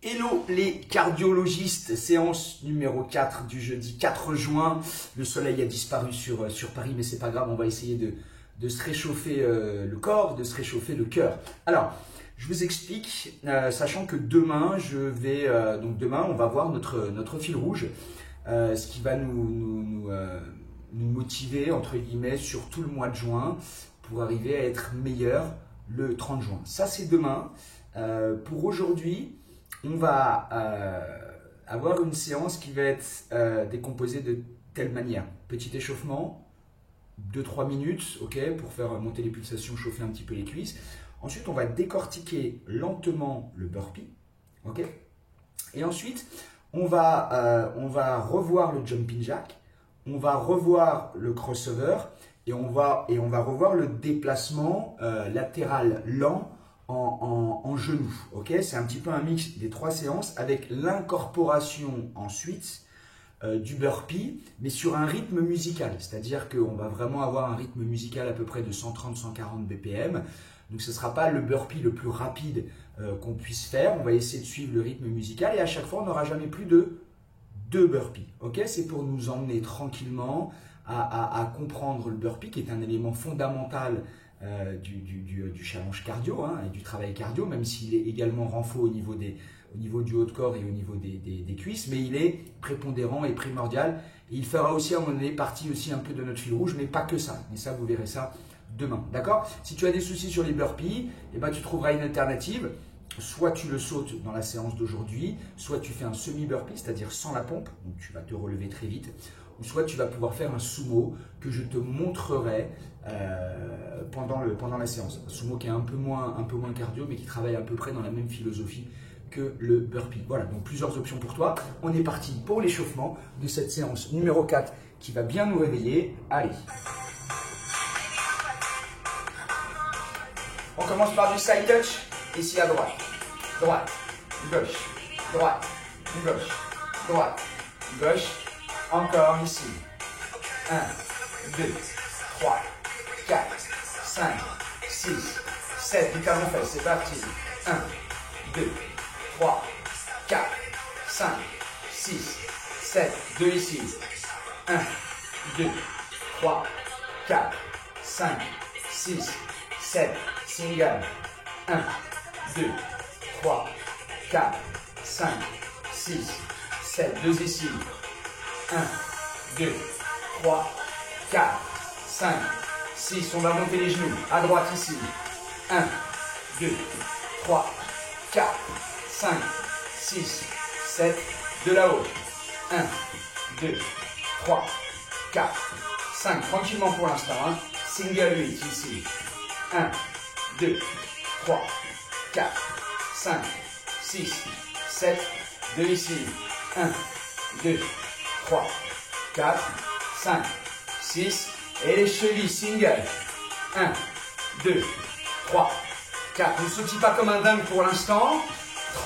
Hello les cardiologistes, séance numéro 4 du jeudi 4 juin. Le soleil a disparu sur Paris, mais c'est pas grave, on va essayer de se réchauffer le corps, de se réchauffer le cœur. Alors, je vous explique, sachant que demain, demain, on va voir notre fil rouge, ce qui va nous motiver, entre guillemets, sur tout le mois de juin pour arriver à être meilleur le 30 juin. Ça, c'est demain. Pour aujourd'hui, on va avoir une séance qui va être décomposée de telle manière. Petit échauffement, 2-3 minutes, ok, pour faire monter les pulsations, chauffer un petit peu les cuisses. Ensuite, on va décortiquer lentement le burpee, ok. Et ensuite, on va revoir le jumping jack, on va revoir le crossover et on va revoir le déplacement latéral lent en genou. Okay, c'est un petit peu un mix des trois séances avec l'incorporation ensuite du burpee, mais sur un rythme musical. C'est-à-dire qu'on va vraiment avoir un rythme musical à peu près de 130-140 BPM. Donc ce ne sera pas le burpee le plus rapide qu'on puisse faire. On va essayer de suivre le rythme musical et à chaque fois, on n'aura jamais plus de 2 burpees. Okay, c'est pour nous emmener tranquillement à comprendre le burpee, qui est un élément fondamental du challenge cardio et du travail cardio, même s'il est également renfort au niveau du haut de corps et au niveau des cuisses, mais il est prépondérant et primordial. Et il fera aussi à un moment donné partie aussi un peu de notre fil rouge, mais pas que ça. Et ça, vous verrez ça demain. D'accord? Si tu as des soucis sur les burpees, eh ben, tu trouveras une alternative. Soit tu le sautes dans la séance d'aujourd'hui, soit tu fais un semi-burpee, c'est-à-dire sans la pompe, donc tu vas te relever très vite, ou soit tu vas pouvoir faire un sumo que je te montrerai pendant la séance. Un sumo qui est un peu moins cardio, mais qui travaille à peu près dans la même philosophie que le burpee. Voilà, donc plusieurs options pour toi. On est parti pour l'échauffement de cette séance numéro 4 qui va bien nous réveiller. Allez. On commence par du side touch, ici à droite. Droite, gauche, droite, gauche, droite, gauche. Encore ici. 1, 2, 3, 4, 5, 6, 7. Du talon fait, c'est parti. 1, 2, 3, 4, 5, 6, 7. 2 ici. 1, 2, 3, 4, 5, 6, 7. Single. 1, 2, 3, 4, 5, 6, 7. 2 ici. 1, 2, 3, 4, 5, 6. On va monter les genoux. À droite ici. 1, 2, 3, 4, 5, 6, 7. De là-haut. 1, 2, 3, 4, 5. Tranquillement pour l'instant. Single 8 ici. 1, 2, 3, 4, 5, 6, 7. 2 ici. 1, 2, 3, 4, 5, 6. Et les chevilles, single. 1, 2, 3, 4. Ne sautille pas comme un dingue pour l'instant.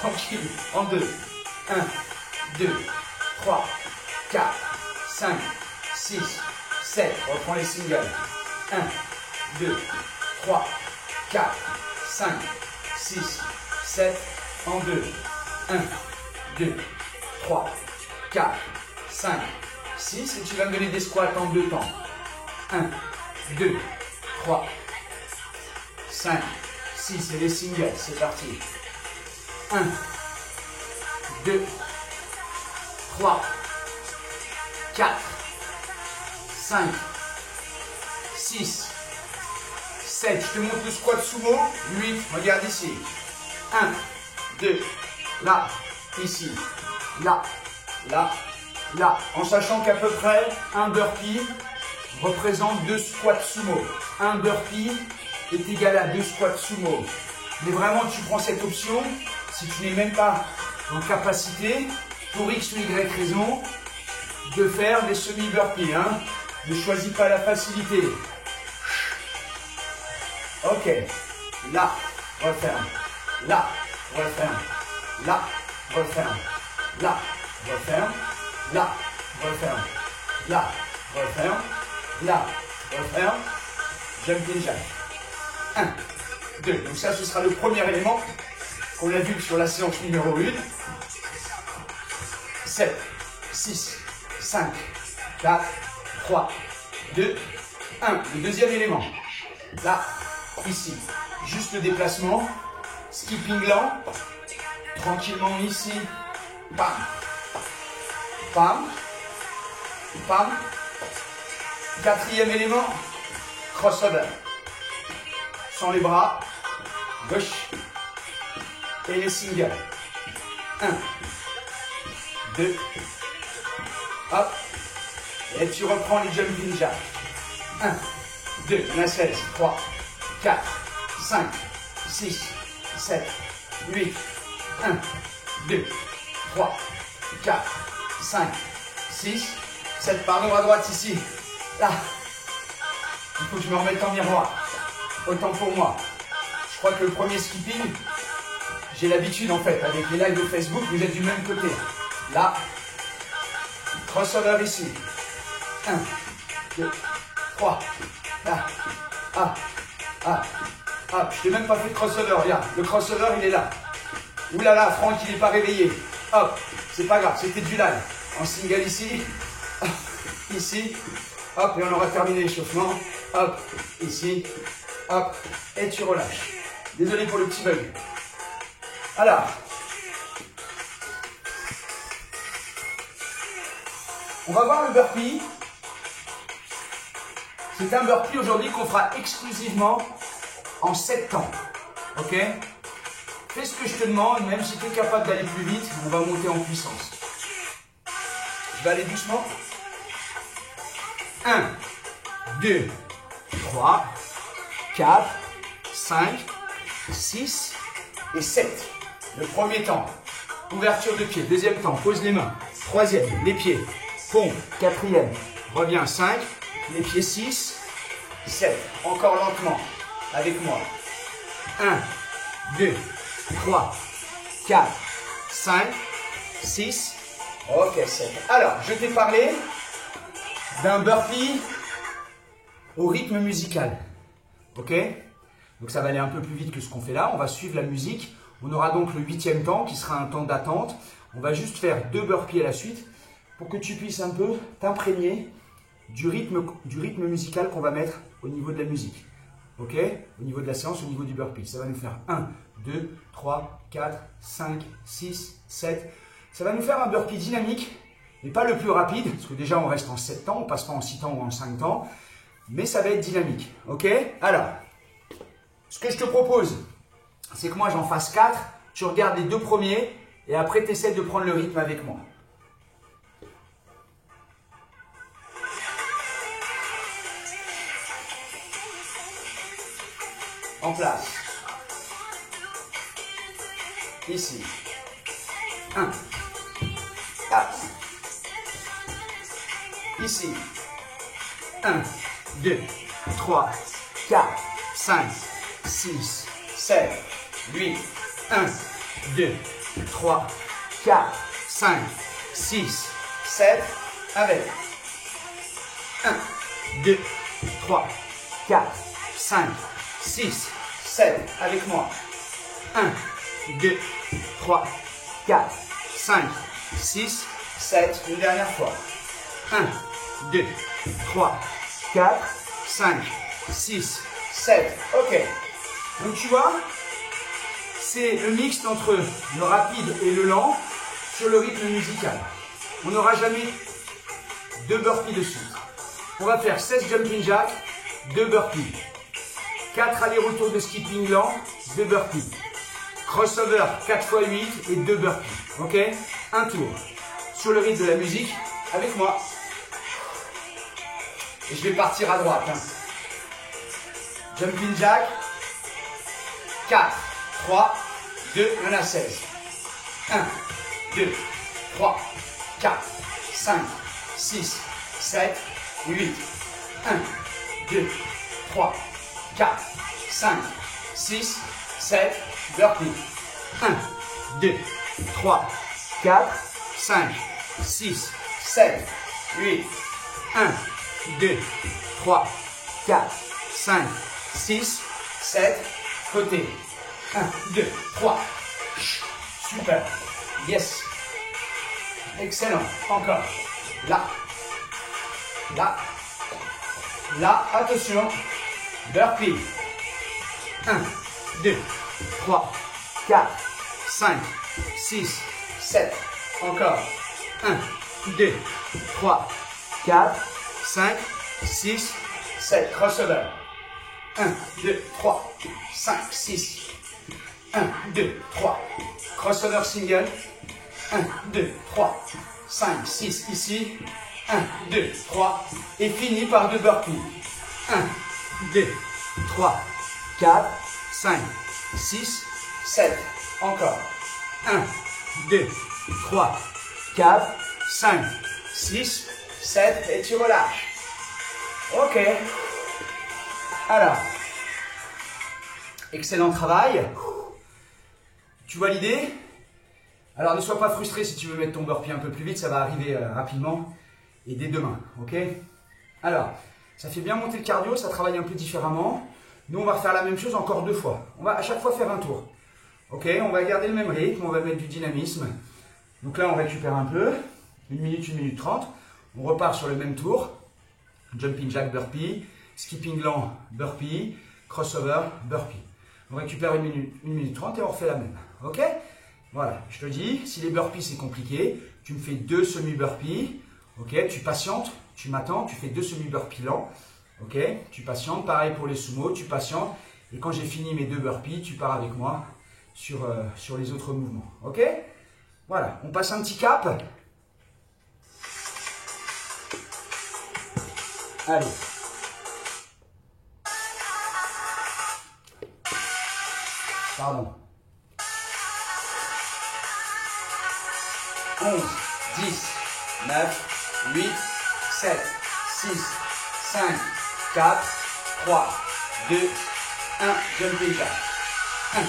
Tranquille. En 2. 1, 2, 3, 4, 5, 6, 7. Reprends les singles. 1, 2, 3, 4, 5, 6, 7. En 2. 1, 2, 3, 4, 5, 6. Et tu vas me donner des squats en 2 temps. 1, 2, 3, 5, 6. Et les singles, c'est parti. 1, 2, 3, 4, 5, 6, 7. Je te montre le squat sumo. 8. Regarde ici. 1, 2, là, ici, là, là, là. En sachant qu'à peu près, un burpee représente 2 squats sumo. Un burpee est égal à 2 squats sumo. Mais vraiment, tu prends cette option si tu n'es même pas en capacité, pour X ou Y raison, de faire des semi-burpees. Ne choisis pas la facilité. Ok. Là, referme. Là, referme. Là, referme. Là, referme. Là, referme. Là, referme. Là, referme. Jumping jack. 1, 2. Donc ça, ce sera le premier élément. qu'on a vu sur la séance numéro 1. 7, 6, 5, 4, 3, 2, 1. Le deuxième élément. Là, ici. Juste le déplacement. Skipping lent. Tranquillement ici. Bam. Bam. Bam. Quatrième élément. Crossover. Sans les bras. Gauche. Et les singles. 1. 2. Hop. Et tu reprends les jumping jacks. 1, 2, on a 16, 3, 4, 5, 6, 7, 8, 1, 2, 3, 4, 5, 6, 7, pardon, à droite ici. Là. Il faut que je me remette en miroir. Autant pour moi. Je crois que le premier skipping, j'ai l'habitude en fait, avec les lives de Facebook, vous êtes du même côté. Là, crossover ici. 1, 2, 3, là, je t'ai même pas fait de crossover, regarde, le crossover il est là. Ouh là là, Franck il n'est pas réveillé. Hop, c'est pas grave, c'était du live. En single ici, hop, ici, hop, et on aura terminé l'échauffement. Hop, ici, hop, et tu relâches. Désolé pour le petit bug. Alors, on va voir le burpee. C'est un burpee aujourd'hui qu'on fera exclusivement en 7 temps. Ok? Fais ce que je te demande, même si tu es capable d'aller plus vite, on va monter en puissance. Je vais aller doucement. 1, 2, 3, 4, 5, 6 et 7. Le premier temps, ouverture de pied. Deuxième temps, pose les mains. Troisième, les pieds. Pompe. Quatrième, reviens 5. Les pieds 6, 7. Encore lentement, avec moi. 1, 2, 3, 4, 5, 6. Ok, 7. Alors, je t'ai parlé d'un burpee au rythme musical. Ok? Donc ça va aller un peu plus vite que ce qu'on fait là. On va suivre la musique. On aura donc le 8e temps qui sera un temps d'attente. On va juste faire 2 burpees à la suite pour que tu puisses un peu t'imprégner du rythme musical qu'on va mettre au niveau de la musique. Ok? Au niveau de la séance, au niveau du burpee. Ça va nous faire 1, 2, 3, 4, 5, 6, 7. Ça va nous faire un burpee dynamique, mais pas le plus rapide, parce que déjà on reste en 7 temps, on passe pas en 6 temps ou en 5 temps, mais ça va être dynamique. Ok? Alors, ce que je te propose, c'est que moi j'en fasse 4, tu regardes les 2 premiers, et après tu essaies de prendre le rythme avec moi. En place. Ici. 1. 4. Ici. 1, 2, 3, 4, 5, 6, 7, 8. 1, 2, 3, 4, 5, 6, 7. Avec. 1, 2, 3, 4, 5, 6, 7, avec moi. 1, 2, 3, 4, 5, 6, 7. Une dernière fois. 1, 2, 3, 4, 5, 6, 7. Ok. Donc tu vois, c'est le mixte entre le rapide et le lent sur le rythme musical. On n'aura jamais 2 burpees de suite. On va faire 16 jumping jacks, 2 burpees. 4 allers-retours de skipping lent, 2 burpees. Crossover 4 x 8 et 2 burpees. Ok? Un tour. Sur le rythme de la musique, avec moi. Et je vais partir à droite. Hein. Jumping jack. 4, 3, 2, on a 16. 1, 2, 3, 4, 5, 6, 7, 8. 1, 2, 3, 4, 5, 6, 7, burpee. 1, 2, 3, 4, 5, 6, 7, 8. 1, 2, 3, 4, 5, 6, 7. Côté. 1, 2, 3, Super. Yes. Excellent. Encore. Là. Là. Là. Attention. Burpee. 1, 2, 3, 4, 5, 6, 7. Encore. 1, 2, 3, 4, 5, 6, 7. Crossover. 1, 2, 3, 5, 6. 1, 2, 3. Crossover single. 1, 2, 3, 5, 6. Ici. 1, 2, 3. Et fini par 2 burpees. 1, 2, 3, 4, 5, 6, 7. Encore. 1, 2, 3, 4, 5, 6, 7. Et tu relâches. Ok. Alors. Excellent travail. Tu vois l'idée? Alors ne sois pas frustré si tu veux mettre ton burpee un peu plus vite. Ça va arriver rapidement. Et dès demain. Ok? Alors. Ça fait bien monter le cardio. Ça travaille un peu différemment. Nous, on va refaire la même chose encore 2 fois. On va à chaque fois faire un tour. Ok, on va garder le même rythme, on va mettre du dynamisme. Donc là, on récupère un peu. 1 minute 30. On repart sur le même tour. Jumping jack burpee, skipping lent burpee, crossover burpee. On récupère 1 minute 30 et on refait la même. Ok? Voilà, je te dis, si les burpees c'est compliqué, tu me fais 2 semi-burpees. Ok, tu patientes, tu m'attends, tu fais 2 semi-burpees lents. Ok, tu patientes, pareil pour les sumo, tu patientes. Et quand j'ai fini mes 2 burpees, tu pars avec moi sur les autres mouvements. Ok? Voilà, on passe un petit cap. Allez. Pardon. 11, 10, 9, 8, 7, 6, 5, 4, 3, 2, 1, jumping jack. 1,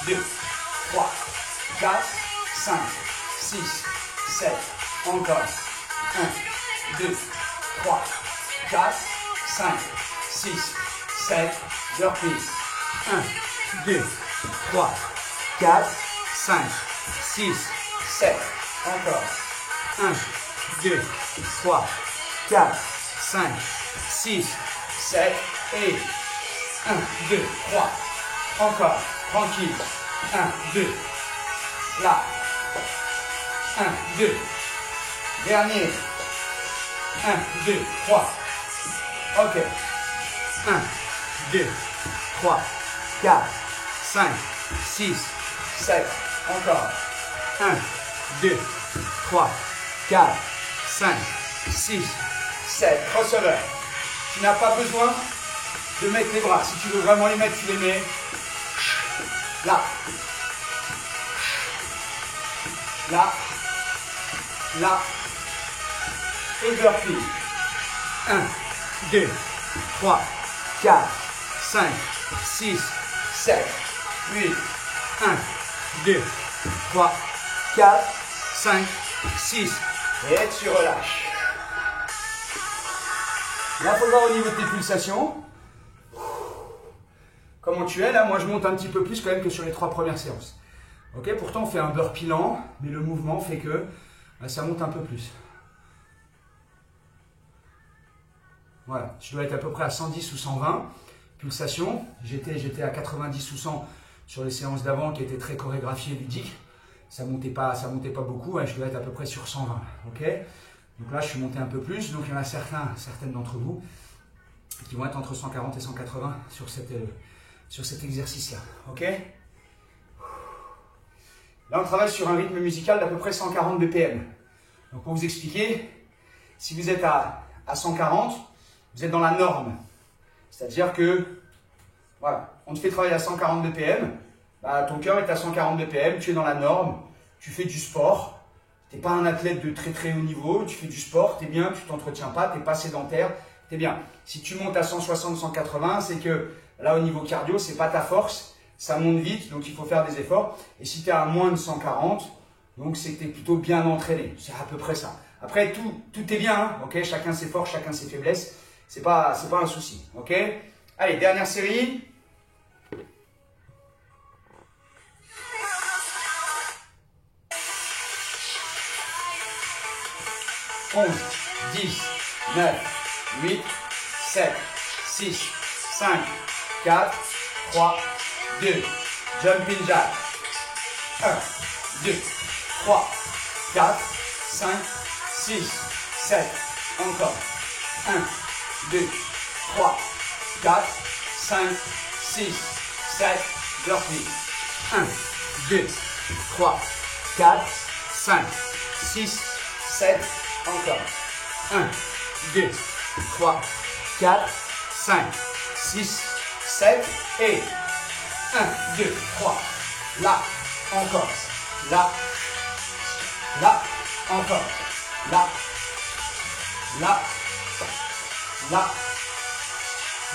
2, 3, 4, 5, 6, 7, encore. 1, 2, 3, 4, 5, 6, 7, burpees. 1, 2, 3, 4, 5, 6, 7, encore. 1, 2, 3, 4, 5, 6, 7, et 1, 2, 3, encore, tranquille. 1, 2, là. 1, 2, dernier. 1, 2, 3. Ok. 1, 2, 3, 4, 5, 6, 7. Encore. 1, 2, 3, 4, 5, 6, 7. Crossover. Tu n'as pas besoin de mettre les bras. Si tu veux vraiment les mettre, tu les mets là. Là. Là. Et burpee. 1, 2, 3, 4, 5, 6, 7, 8. 1, 2, 3, 4, 5, 6. Et tu relâches. Là, il faut voir au niveau de tes pulsations. Comment tu es là? Moi, je monte un petit peu plus quand même que sur les 3 premières séances. Ok, pourtant, on fait un burpee lent, mais le mouvement fait que ça monte un peu plus. Voilà, je dois être à peu près à 110 ou 120 pulsations. J'étais à 90 ou 100 sur les séances d'avant qui étaient très chorégraphiées et ludiques. Ça montait pas beaucoup, hein, je dois être à peu près sur 120. Ok, donc là, je suis monté un peu plus. Donc, il y en a certaines d'entre vous qui vont être entre 140 et 180 sur cet exercice-là. Ok. Là, on travaille sur un rythme musical d'à peu près 140 BPM. Donc, pour vous expliquer, si vous êtes à 140, vous êtes dans la norme. C'est-à-dire que, voilà, on te fait travailler à 140 BPM, bah, ton cœur est à 140 BPM, tu es dans la norme, tu fais du sport, tu n'es pas un athlète de très très haut niveau, tu fais du sport, tu es bien, tu ne t'entretiens pas, tu n'es pas sédentaire, tu es bien. Si tu montes à 160, 180, c'est que là, au niveau cardio, ce n'est pas ta force. Ça monte vite, donc il faut faire des efforts. Et si tu es à moins de 140, donc c'est que tu es plutôt bien entraîné. C'est à peu près ça. Après, tout est bien, hein, ok? Chacun ses forces, chacun ses faiblesses. C'est pas un souci, ok? Allez, dernière série. 11, 10, 9, 8, 7, 6, 5, 4, 3, 2, jumping jack. 1, 2, 3, 4, 5, 6, 7, encore. 1, 2, 3, 4, 5, 6, 7, burpee. 1, 2, 3, 4, 5, 6, 7, encore. 1, 2, 3, 4, 5, 6, 7 et 1, 2, 3. Là, encore. Là, là, encore. Là, là, là,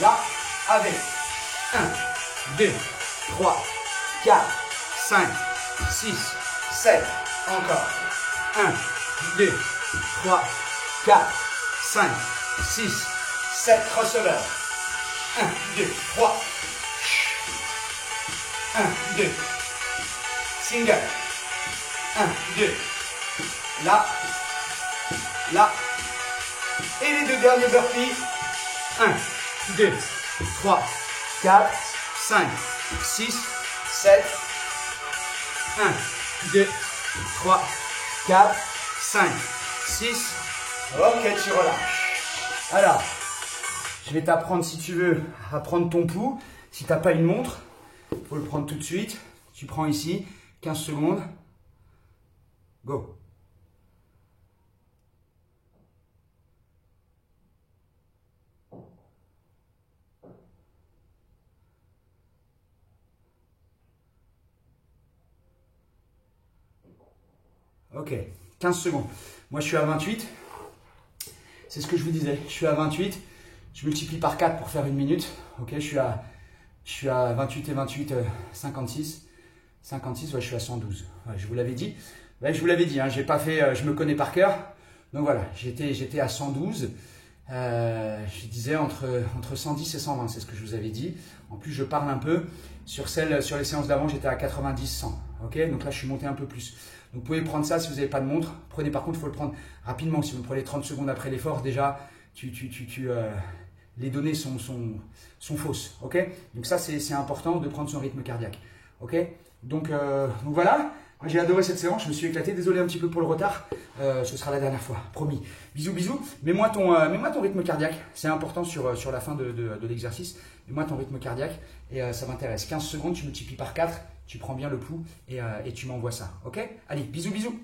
là, avec 1, 2, 3, 4, 5, 6, 7, encore. 1, 2, 3, 4, 5, 6, 7, crossover. 1, 2, 3. 1, 2. Single. 1, 2. Là. Là. Et les deux derniers burpees. 1, 2, 3, 4, 5, 6, 7. 1, 2, 3, 4, 5, 6. Ok, tu relâches. Alors, je vais t'apprendre, si tu veux, à prendre ton pouls. Si tu n'as pas une montre, il faut le prendre tout de suite. Tu prends ici, 15 secondes. Go. Ok, 15 secondes. Moi, je suis à 28. C'est ce que je vous disais. Je suis à 28. Je multiplie par 4 pour faire une minute. Ok, je suis à 28 et 28, 56. 56, ouais, je suis à 112. Ouais, je vous l'avais dit. Ouais, je vous l'avais dit, hein, j'ai pas fait, je me connais par cœur. Donc voilà, j'étais à 112. Je disais entre 110 et 120, c'est ce que je vous avais dit. En plus, je parle un peu. Sur les séances d'avant, j'étais à 90, 100. Ok, donc là, je suis monté un peu plus. Donc, vous pouvez prendre ça si vous n'avez pas de montre. Prenez, par contre, il faut le prendre rapidement. Si vous le prenez 30 secondes après l'effort, déjà, les données sont fausses. Ok, donc ça, c'est important de prendre son rythme cardiaque. Ok, donc voilà. Moi, j'ai adoré cette séance, je me suis éclaté. Désolé un petit peu pour le retard. Ce sera la dernière fois, promis. Bisous, bisous. Mets-moi ton rythme cardiaque. C'est important sur la fin de l'exercice. Mets-moi ton rythme cardiaque et ça m'intéresse. 15 secondes, tu multiplies par 4, tu prends bien le pouls et tu m'envoies ça. Ok? Allez, bisous, bisous.